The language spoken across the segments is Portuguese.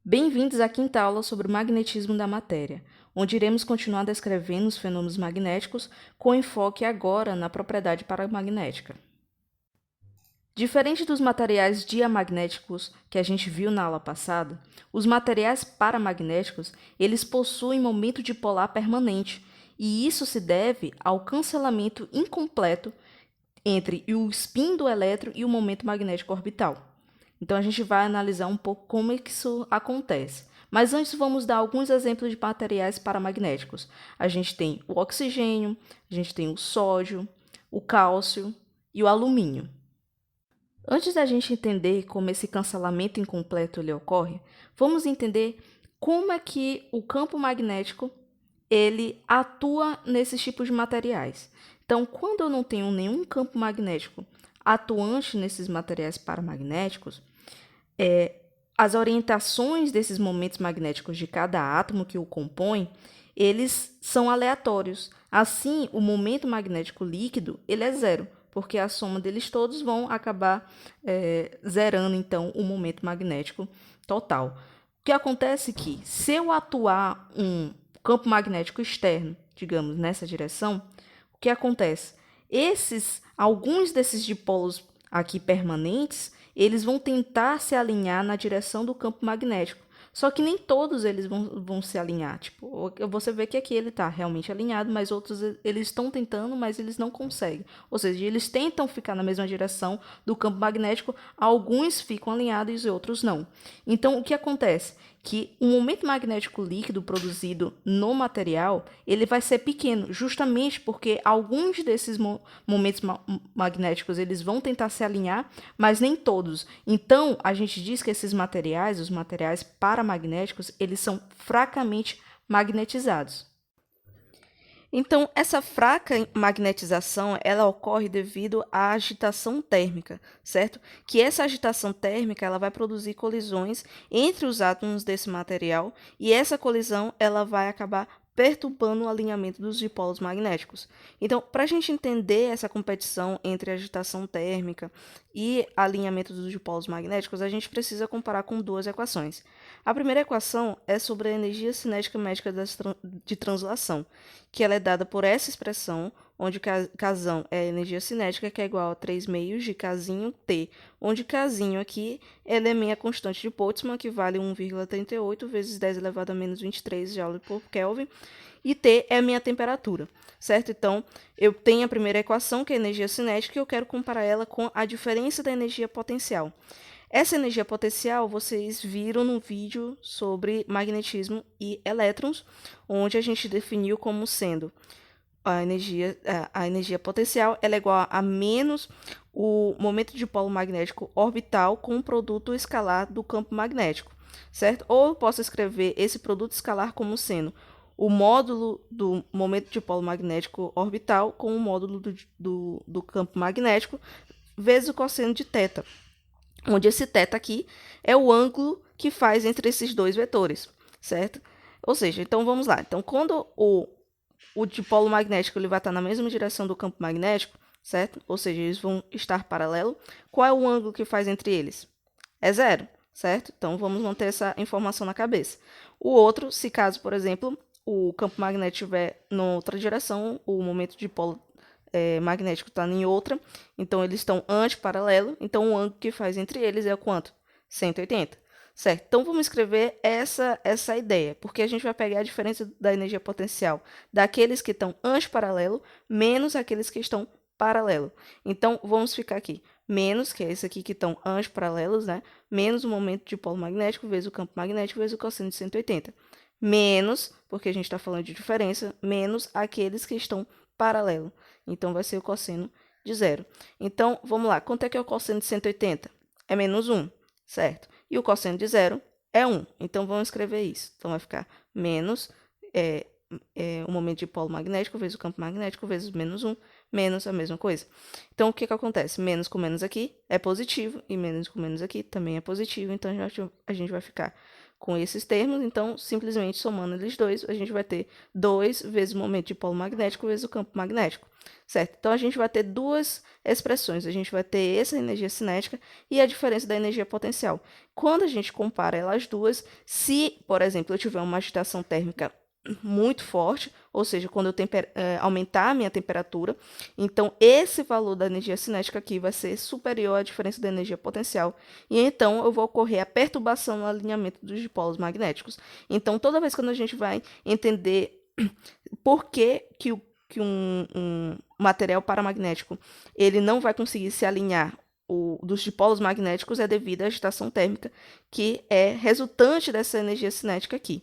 Bem-vindos à quinta aula sobre o magnetismo da matéria, onde iremos continuar descrevendo os fenômenos magnéticos com enfoque agora na propriedade paramagnética. Diferente dos materiais diamagnéticos que a gente viu na aula passada, os materiais paramagnéticos, eles possuem momento dipolar permanente, e isso se deve ao cancelamento incompleto entre o spin do elétron e o momento magnético orbital. Então, a gente vai analisar um pouco como é que isso acontece. Mas antes, vamos dar alguns exemplos de materiais paramagnéticos. A gente tem o oxigênio, a gente tem o sódio, o cálcio e o alumínio. Antes da gente entender como esse cancelamento incompleto ele ocorre, vamos entender como é que o campo magnético ele atua nesses tipos de materiais. Então, quando eu não tenho nenhum campo magnético atuante nesses materiais paramagnéticos, as orientações desses momentos magnéticos de cada átomo que o compõe, eles são aleatórios. Assim, o momento magnético líquido ele é zero, porque a soma deles todos vão acabar zerando, então, o momento magnético total. O que acontece é que, se eu atuar um campo magnético externo, digamos, nessa direção, o que acontece? Alguns desses dipolos aqui permanentes, eles vão tentar se alinhar na direção do campo magnético. Só que nem todos eles vão se alinhar. Tipo, você vê que aqui ele está realmente alinhado, mas outros eles estão tentando, mas eles não conseguem. Ou seja, eles tentam ficar na mesma direção do campo magnético, alguns ficam alinhados e outros não. Então, o que acontece? Que o momento magnético líquido produzido no material, ele vai ser pequeno, justamente porque alguns desses momentos magnéticos, eles vão tentar se alinhar, mas nem todos. Então, a gente diz que esses materiais, os materiais paramagnéticos, eles são fracamente magnetizados. Então, essa fraca magnetização, ela ocorre devido à agitação térmica, certo? Que essa agitação térmica, ela vai produzir colisões entre os átomos desse material e essa colisão, ela vai acabar perturbando o alinhamento dos dipolos magnéticos. Então, para a gente entender essa competição entre agitação térmica e alinhamento dos dipolos magnéticos, a gente precisa comparar com duas equações. A primeira equação é sobre a energia cinética médica de translação, que ela é dada por essa expressão, onde Kzão é a energia cinética, que é igual a 3 meios de Kzinho T, onde Kzinho aqui ela é minha constante de Boltzmann, que vale 1,38 vezes 10 elevado a menos 23 Joule por Kelvin, e T é a minha temperatura, certo? Então, eu tenho a primeira equação, que é a energia cinética, e eu quero comparar ela com a diferença da energia potencial. Essa energia potencial vocês viram no vídeo sobre magnetismo e elétrons, onde a gente definiu como sendo a energia potencial ela é igual a menos o momento de polo magnético orbital com o produto escalar do campo magnético, certo? Ou eu posso escrever esse produto escalar como sendo o módulo do momento de polo magnético orbital com o módulo do campo magnético vezes o cosseno de θ, onde esse θ aqui é o ângulo que faz entre esses dois vetores, certo? Ou seja, então vamos lá. Então, quando o dipolo magnético ele vai estar na mesma direção do campo magnético, certo? Ou seja, eles vão estar paralelos. Qual é o ângulo que faz entre eles? É zero, certo? Então, vamos manter essa informação na cabeça. O outro, se caso, por exemplo, o campo magnético estiver em outra direção, o momento de polo magnético está em outra, então eles estão antiparalelo, então o ângulo que faz entre eles é o quanto? 180, certo? Então vamos escrever essa ideia, porque a gente vai pegar a diferença da energia potencial daqueles que estão antiparalelo menos aqueles que estão paralelo. Então vamos ficar aqui, menos, que é esse aqui que estão antiparalelos, né? Menos o momento de polo magnético vezes o campo magnético vezes o cosseno de 180. Menos, porque a gente está falando de diferença, menos aqueles que estão paralelo. Então, vai ser o cosseno de zero. Então, vamos lá. Quanto é que é o cosseno de 180? É menos 1, certo? E o cosseno de zero é 1. Então, vamos escrever isso. Então, vai ficar menos o momento de polo magnético vezes o campo magnético vezes menos 1, menos a mesma coisa. Então, o que acontece? Menos com menos aqui é positivo, e menos com menos aqui também é positivo. Então, a gente vai ficar com esses termos, então, simplesmente somando eles dois, a gente vai ter 2 vezes o momento de polo magnético vezes o campo magnético, certo? Então, a gente vai ter duas expressões, a gente vai ter essa energia cinética e a diferença da energia potencial. Quando a gente compara elas duas, se, por exemplo, eu tiver uma agitação térmica muito forte, ou seja, quando eu aumentar a minha temperatura, então esse valor da energia cinética aqui vai ser superior à diferença da energia potencial, e então eu vou ocorrer a perturbação no alinhamento dos dipolos magnéticos. Então, toda vez que a gente vai entender por que um material paramagnético ele não vai conseguir se alinhar dos dipolos magnéticos, é devido à agitação térmica, que é resultante dessa energia cinética aqui.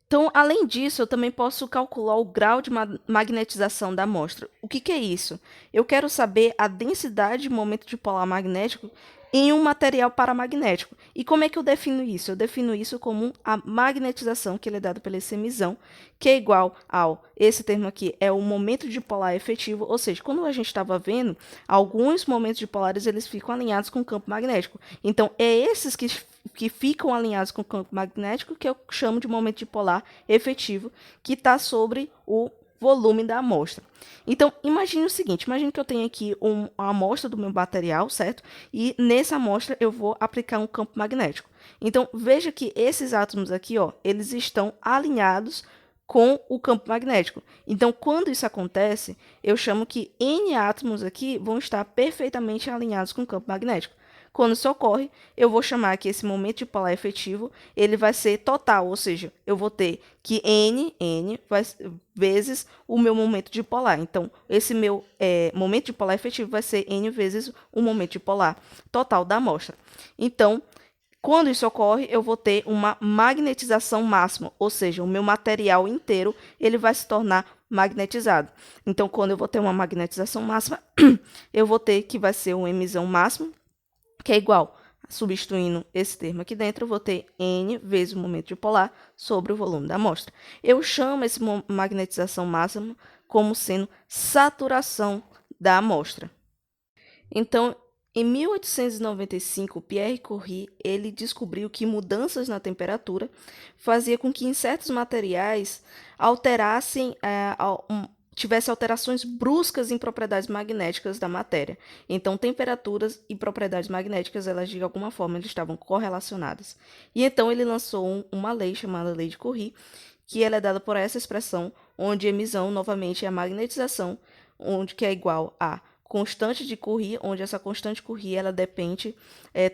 Então, além disso, eu também posso calcular o grau de magnetização da amostra. O que é isso? Eu quero saber a densidade de momento dipolar magnético em um material paramagnético. E como é que eu defino isso? Eu defino isso como a magnetização, que ele é dado pela essa emissão, que é igual ao, esse termo aqui é o momento dipolar efetivo, ou seja, quando a gente estava vendo, alguns momentos dipolares eles ficam alinhados com o campo magnético. Então, é esses que ficam alinhados com o campo magnético que eu chamo de momento dipolar efetivo, que está sobre o volume da amostra. Então, imagine o seguinte, imagine que eu tenho aqui uma amostra do meu material, certo? E nessa amostra eu vou aplicar um campo magnético. Então, veja que esses átomos aqui, ó, eles estão alinhados com o campo magnético. Então, quando isso acontece, eu chamo que N átomos aqui vão estar perfeitamente alinhados com o campo magnético. Quando isso ocorre, eu vou chamar que esse momento dipolar efetivo ele vai ser total, ou seja, eu vou ter que N vezes o meu momento dipolar. Então, esse meu momento dipolar efetivo vai ser N vezes o momento dipolar total da amostra. Então, quando isso ocorre, eu vou ter uma magnetização máxima, ou seja, o meu material inteiro ele vai se tornar magnetizado. Então, quando eu vou ter uma magnetização máxima, eu vou ter que vai ser uma emissão máxima, que é igual, substituindo esse termo aqui dentro, eu vou ter N vezes o momento dipolar sobre o volume da amostra. Eu chamo essa magnetização máxima como sendo saturação da amostra. Então, em 1895, Pierre Curie ele descobriu que mudanças na temperatura fazia com que em certos materiais tivesse alterações bruscas em propriedades magnéticas da matéria. Então, temperaturas e propriedades magnéticas, elas de alguma forma eles estavam correlacionadas. E então ele lançou uma lei chamada Lei de Curie, que ela é dada por essa expressão, onde emissão novamente é a magnetização, onde que é igual a constante de Curie, onde essa constante de Curie ela depende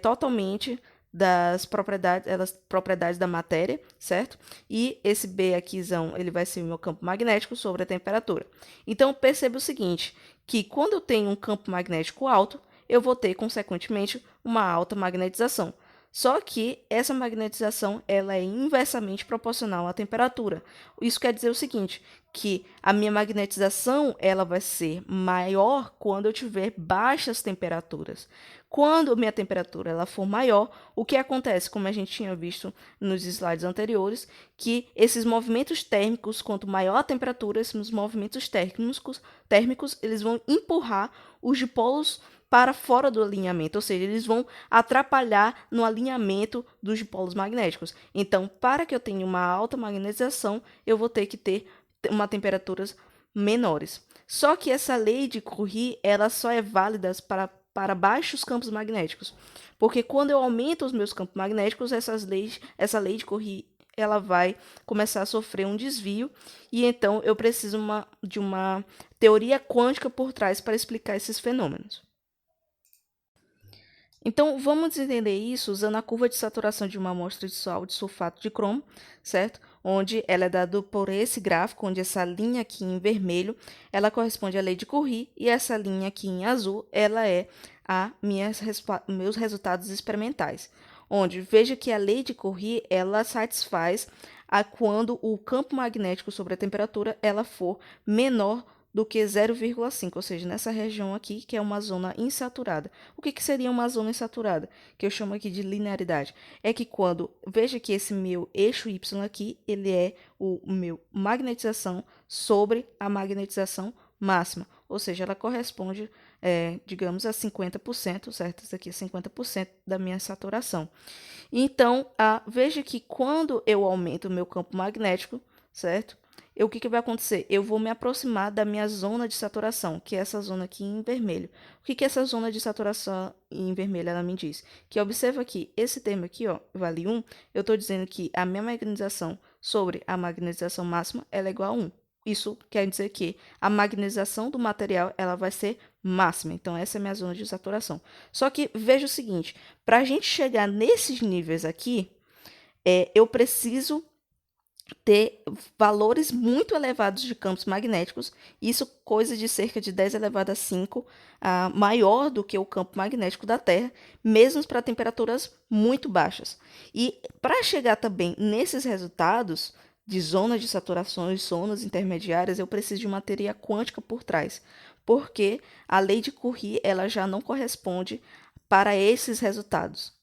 totalmente das propriedades da matéria, certo? E esse B aquizão, ele vai ser o meu campo magnético sobre a temperatura. Então, perceba o seguinte, que quando eu tenho um campo magnético alto, eu vou ter, consequentemente, uma alta magnetização. Só que essa magnetização ela é inversamente proporcional à temperatura. Isso quer dizer o seguinte, que a minha magnetização ela vai ser maior quando eu tiver baixas temperaturas. Quando a minha temperatura ela for maior, o que acontece, como a gente tinha visto nos slides anteriores, que esses movimentos térmicos, quanto maior a temperatura, esses movimentos térmicos eles vão empurrar os dipolos para fora do alinhamento, ou seja, eles vão atrapalhar no alinhamento dos dipolos magnéticos. Então, para que eu tenha uma alta magnetização, eu vou ter que ter uma temperaturas menores. Só que essa lei de Curie, ela só é válida para baixos campos magnéticos, porque quando eu aumento os meus campos magnéticos, essa lei de Curie ela vai começar a sofrer um desvio, e então eu preciso de uma teoria quântica por trás para explicar esses fenômenos. Então, vamos entender isso usando a curva de saturação de uma amostra de sal de sulfato de cromo, certo? Onde ela é dada por esse gráfico, onde essa linha aqui em vermelho, ela corresponde à lei de Curie, e essa linha aqui em azul, ela é meus resultados experimentais. Onde, veja que a lei de Curie, ela satisfaz quando o campo magnético sobre a temperatura, ela for menor do que 0,5, ou seja, nessa região aqui, que é uma zona insaturada. O que seria uma zona insaturada? Que eu chamo aqui de linearidade. É que veja que esse meu eixo Y aqui, ele é o meu magnetização sobre a magnetização máxima. ou seja, ela corresponde, digamos, a 50%, certo? Isso aqui é 50% da minha saturação. Então, veja que quando eu aumento o meu campo magnético, certo? O que vai acontecer? Eu vou me aproximar da minha zona de saturação, que é essa zona aqui em vermelho. O que é essa zona de saturação em vermelho? Ela me diz que, observa aqui, esse termo aqui, ó, vale 1, eu estou dizendo que a minha magnetização sobre a magnetização máxima ela é igual a 1. Isso quer dizer que a magnetização do material ela vai ser máxima. Então, essa é a minha zona de saturação. Só que veja o seguinte, para a gente chegar nesses níveis aqui, eu preciso ter valores muito elevados de campos magnéticos, isso coisa de cerca de 10 elevado a 5, maior do que o campo magnético da Terra, mesmo para temperaturas muito baixas. E para chegar também nesses resultados de zonas de saturação e zonas intermediárias, eu preciso de uma teoria quântica por trás, porque a lei de Curie ela já não corresponde para esses resultados.